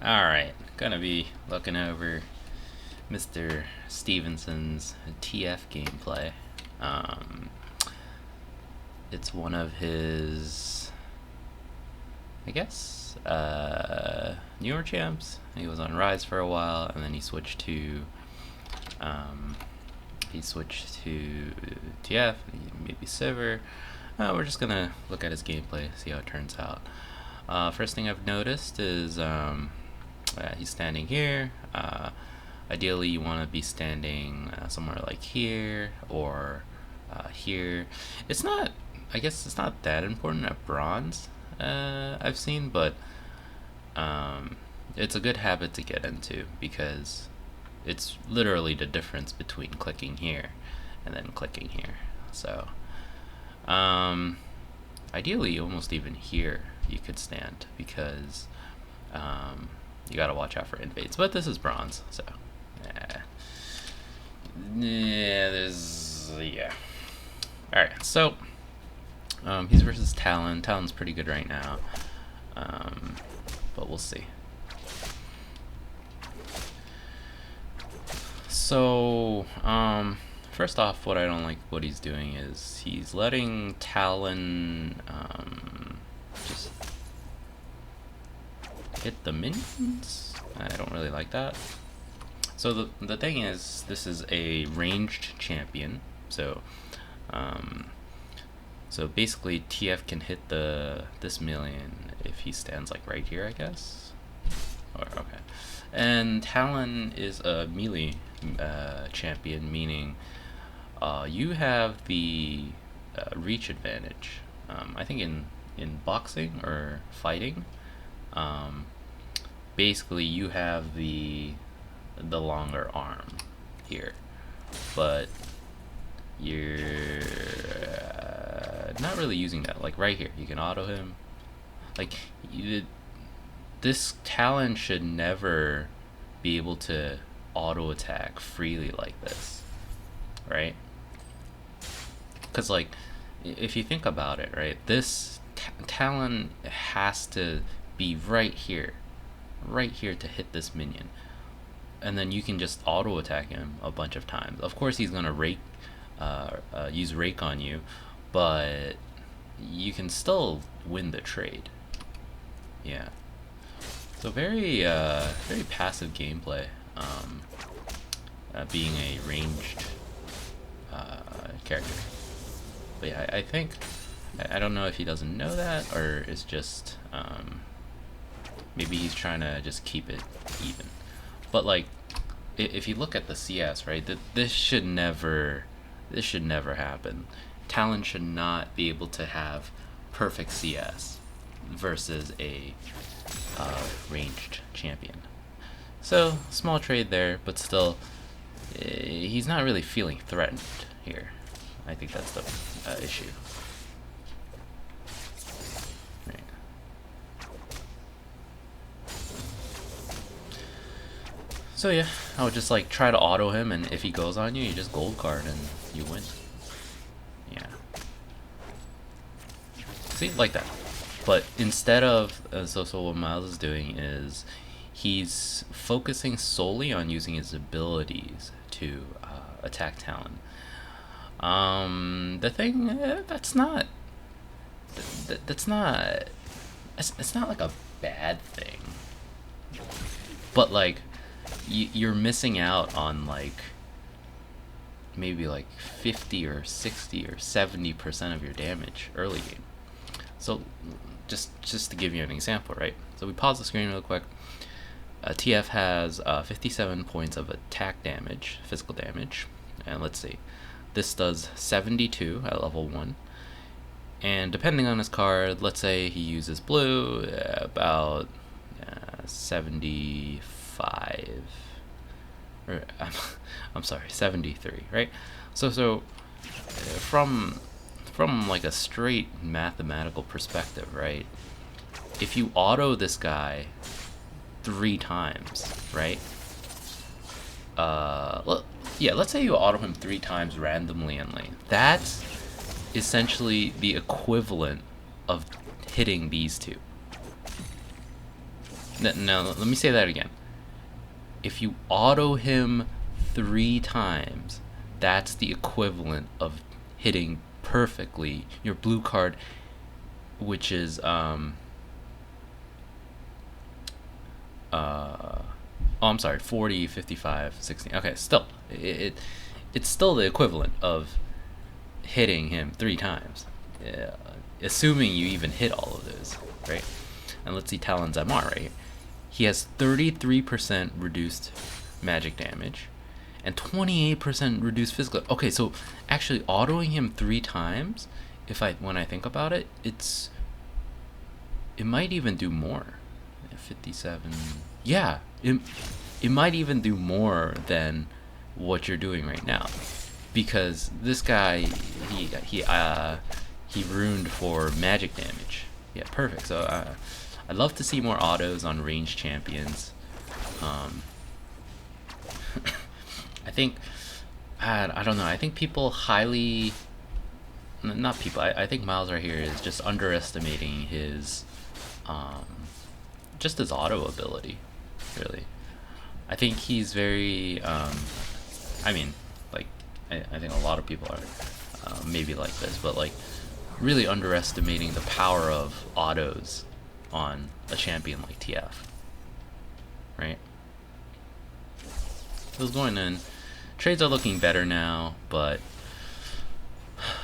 Alright, gonna be looking over Mr. Stevenson's TF gameplay. It's one of his, I guess, newer champs. He was on Rise for a while, and then he switched to TF, maybe Sivir. We're just gonna look at his gameplay, see how it turns out. First thing I've noticed is he's standing here. Ideally, you want to be standing somewhere like here or here. It's not, I guess it's not that important at bronze, I've seen, but it's a good habit to get into because it's literally the difference between clicking here and then clicking here. So ideally, almost even here you could stand because you gotta watch out for invades. But this is bronze, so yeah. All right, so he's versus Talon. Talon's pretty good right now, but we'll see. So first off, what I don't like what he's doing is he's letting Talon just hit the minions. I don't really like that. So the thing is, this is a ranged champion, so basically TF can hit this million if he stands like right here, I guess. Okay. And Talon is a melee champion, meaning you have the reach advantage. I think in boxing or fighting, basically you have the longer arm here, but you're not really using that. Like right here, you can auto him. Like this Talon should never be able to auto attack freely like this, right? Because like if you think about it, right, this Talon has to be right here to hit this minion, and then you can just auto attack him a bunch of times. Of course he's gonna use rake on you, but you can still win the trade. Yeah, so very passive gameplay, being a ranged character. But yeah, I think, I don't know if he doesn't know that or it's just maybe he's trying to just keep it even. But like if you look at the CS, right, this should never happen. Talon should not be able to have perfect CS versus a ranged champion. So small trade there, but still he's not really feeling threatened here. I think that's the issue. Right. So yeah, I would just like try to auto him, and if he goes on you, you just gold card and you win. Yeah. See, like that. But instead of so what Miles is doing is he's focusing solely on using his abilities to attack Talon. The thing it's not like a bad thing, but like you're missing out on like maybe like 50 or 60 or 70% of your damage early game. So just to give you an example, right? So we pause the screen real quick. TF has 57 points of attack damage, physical damage, and let's see, this does 72 at level 1, and depending on his card, let's say he uses blue, about 75, or I'm sorry, 73, right? So from like a straight mathematical perspective, right, if you auto this guy 3 times, right, let's say you auto him 3 times randomly in lane, that's essentially the equivalent of hitting these two. Now, let me say that again. If you auto him 3 times, that's the equivalent of hitting perfectly your blue card, which is oh, I'm sorry, 40, 55, 16. Okay, still, it's still the equivalent of hitting him 3 times, assuming you even hit all of those, right? And let's see Talon's MR right here. He has 33% reduced magic damage and 28% reduced physical. Okay, so actually autoing him 3 times, when I think about it, it might even do more. 57. Yeah, it might even do more than what you're doing right now, because this guy he ruined for magic damage. Yeah, perfect. So I'd love to see more autos on ranged champions. I think I don't know. I think people highly, not people. I think Miles right here is just underestimating his just his auto ability, really. I think he's very I mean, like, I think a lot of people are maybe like this, but like really underestimating the power of autos on a champion like TF, right? It was going in. Trades are looking better now, but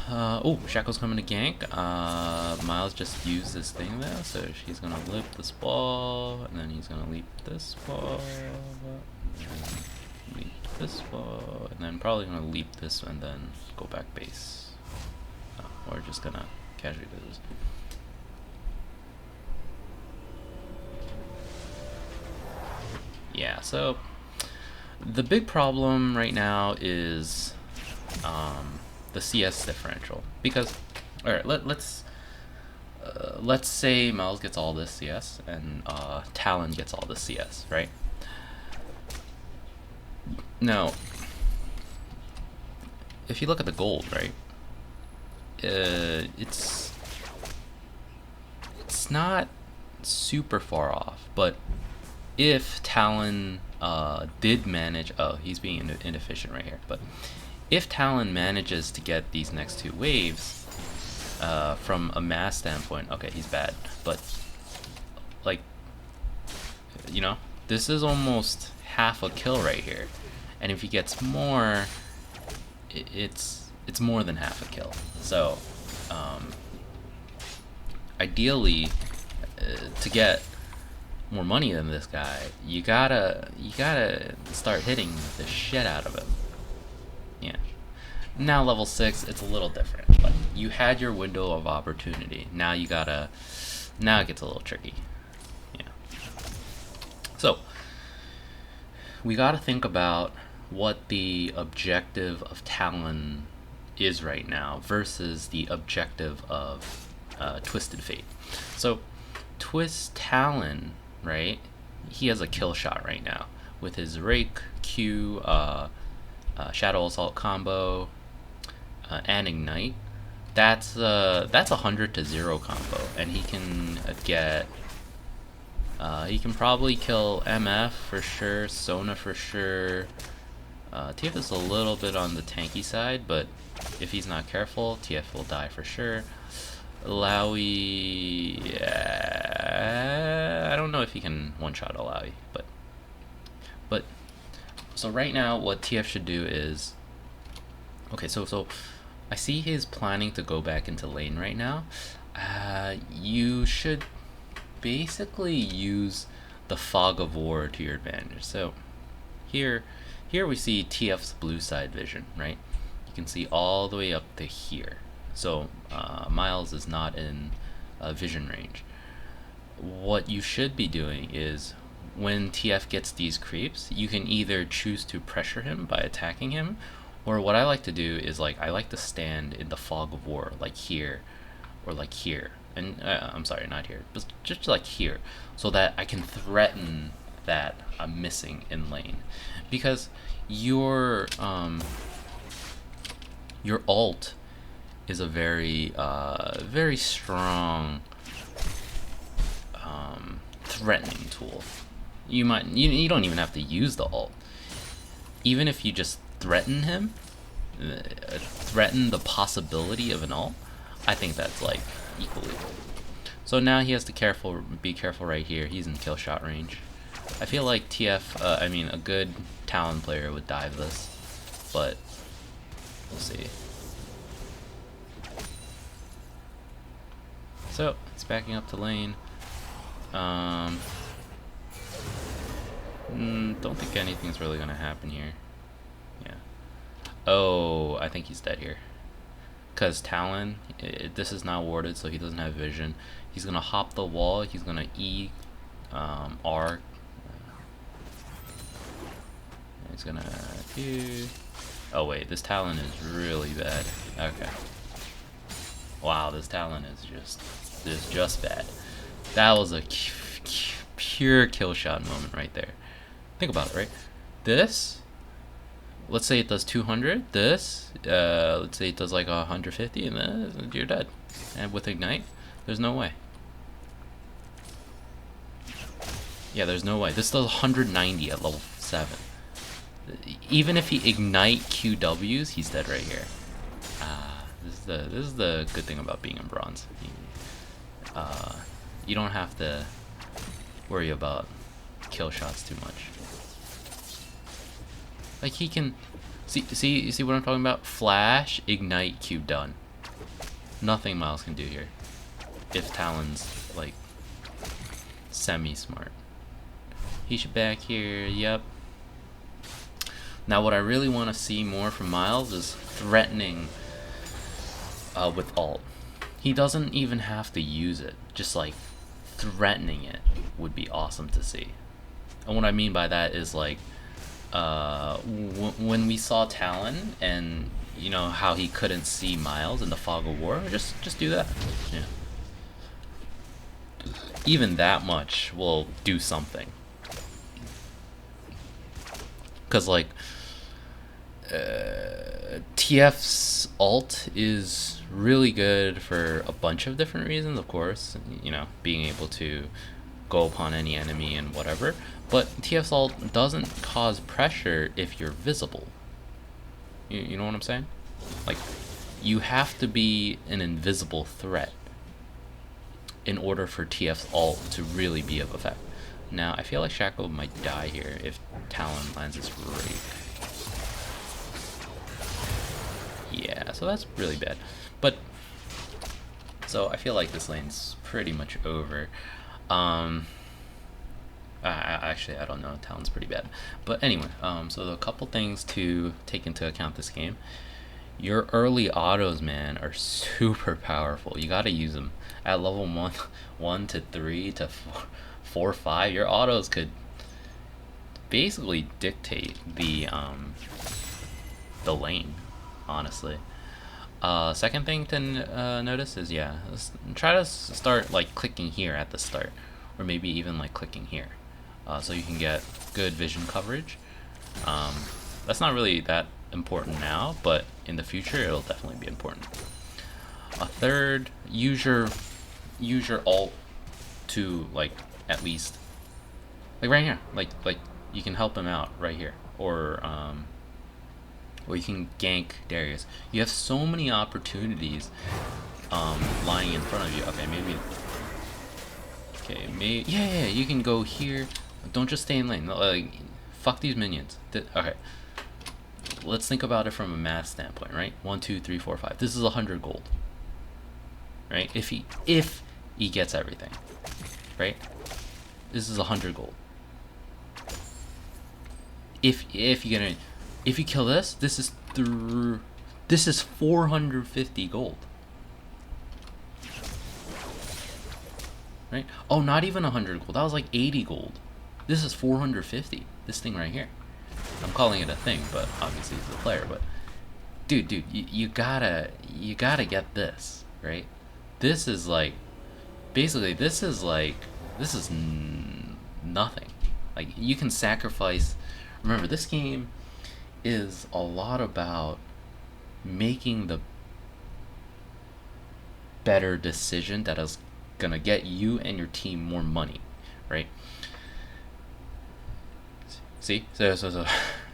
oh, Shaco's coming to gank. Miles just used this thing there, so she's gonna leap this ball, and then he's gonna leap this ball, and leap this ball, and then probably gonna leap this and then go back base. Or just gonna casually do this. Yeah, so the big problem right now is the CS differential, because alright, let's say Miles gets all this CS and Talon gets all this CS, right? Now, if you look at the gold, right, it's not super far off, but if Talon did manage, oh, he's being inefficient right here, but if Talon manages to get these next 2 waves from a mass standpoint, okay, he's bad, but like, you know, this is almost half a kill right here, and if he gets more, it's more than half a kill. So ideally, to get more money than this guy, you gotta start hitting the shit out of him. Yeah. Now level 6, it's a little different, but you had your window of opportunity. Now it gets a little tricky. Yeah. So we gotta think about what the objective of Talon is right now versus the objective of Twisted Fate. So Talon, right, he has a kill shot right now with his Rake, Q, Shadow Assault combo, and Ignite. That's a 100 to 0 combo, and he can get he can probably kill MF for sure, Sona for sure. TF is a little bit on the tanky side, but if he's not careful, TF will die for sure. Illaoi, yeah, I don't know if he can one-shot Illaoi, but so right now what TF should do is, okay, so I see he's planning to go back into lane right now. You should basically use the Fog of War to your advantage. So here we see TF's blue side vision, right? You can see all the way up to here. So Miles is not in vision range. What you should be doing is, when TF gets these creeps, you can either choose to pressure him by attacking him, or what I like to do is, like, I like to stand in the Fog of War, like here, or like here, and I'm sorry, not here, but just like here, so that I can threaten that I'm missing in lane, because your ult is a very very strong threatening tool. You don't even have to use the ult. Even if you just threaten him, threaten the possibility of an ult, I think that's like equally. So now he has to be careful right here. He's in kill shot range. I feel like a good Talon player would dive this, but we'll see. So it's backing up to lane. Don't think anything's really gonna happen here. Yeah. Oh, I think he's dead here. Because Talon, this is not warded, so he doesn't have vision. He's gonna hop the wall. He's gonna R. He's gonna do. Oh wait, this Talon is really bad. Okay. Wow, this Talon is just bad. That was a pure kill shot moment right there. Think about it, right? This, let's say it does 200. This, let's say it does like 150, and then you're dead. And with Ignite, there's no way. Yeah, there's no way. This does 190 at level 7. Even if he Ignite QWs, he's dead right here. This is the good thing about being in bronze. You don't have to worry about kill shots too much. Like he can see what I'm talking about? Flash, Ignite, Q, done. Nothing Miles can do here. If Talon's like semi-smart. He should back here, yep. Now what I really want to see more from Miles is threatening with ult. He doesn't even have to use it. Just like threatening it would be awesome to see. And what I mean by that is like when we saw Talon and you know how he couldn't see Miles in the Fog of War, just do that. Yeah. Even that much will do something. Cause like TF's ult is really good for a bunch of different reasons, of course, you know, being able to go upon any enemy and whatever, but TF's ult doesn't cause pressure if you're visible. You know what I'm saying? Like, you have to be an invisible threat in order for TF's ult to really be of effect. Now, I feel like Shaco might die here if Talon lands his Rake. Yeah, so that's really bad. But, so I feel like this lane's pretty much over. Actually, I don't know. Talon's pretty bad. But anyway, so a couple things to take into account this game. Your early autos, man, are super powerful. You gotta use them. At level 1 to 3 to 4, 5, your autos could basically dictate the lane, honestly. Second thing to notice is, yeah, try to start like clicking here at the start, or maybe even like clicking here, so you can get good vision coverage. That's not really that important now, but in the future it'll definitely be important. A third, use your ult to like at least like right here, like you can help him out right here, or you can gank Darius. You have so many opportunities lying in front of you. Okay, maybe yeah, you can go here. Don't just stay in lane. Like, fuck these minions. Okay, let's think about it from a math standpoint, right? 1, 2, 3, 4, 5. This is 100 gold, right? If he gets everything, right? This is 100 gold. If you get it, if you kill this, this is 450 gold. Right? Oh, not even 100 gold. That was like 80 gold. This is 450. This thing right here. I'm calling it a thing, but obviously it's a player. But dude, you gotta get this, right? This is like, basically, this is nothing. Like, you can sacrifice. Remember, this game is a lot about making the better decision that is gonna get you and your team more money, right? See, so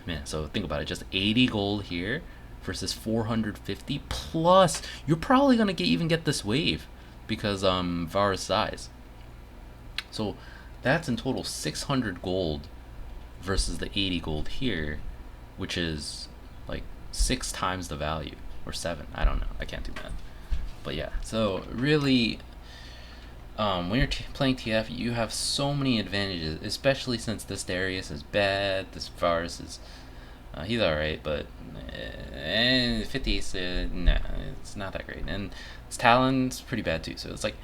man, so think about it. Just 80 gold here versus 450 plus. You're probably gonna even get this wave because Varus dies. So that's in total 600 gold versus the 80 gold here, which is like 6 times the value, or 7. I don't know. I can't do math. But yeah, so really, when you're playing TF, you have so many advantages, especially since this Darius is bad, this Varus is, he's alright, but 50, nah, it's not that great. And this Talon's pretty bad too, so it's like,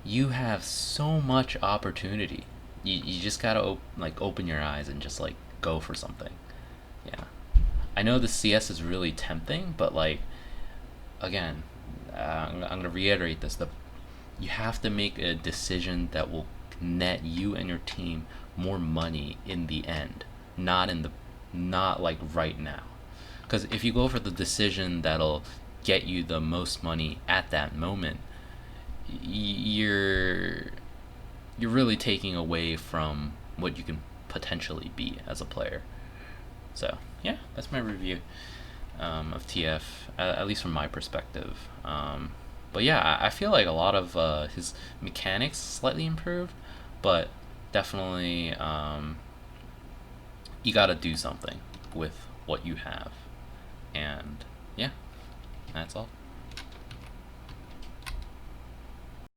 you have so much opportunity. You just gotta open your eyes and just like go for something. Yeah, I know the CS is really tempting, but like, again, I'm gonna reiterate this: you have to make a decision that will net you and your team more money in the end, not like right now. Because if you go for the decision that'll get you the most money at that moment, you're really taking away from what you can potentially be as a player. So yeah, that's my review of TF, at least from my perspective. But yeah, I feel like a lot of his mechanics slightly improved, but definitely you gotta do something with what you have. And yeah, that's all.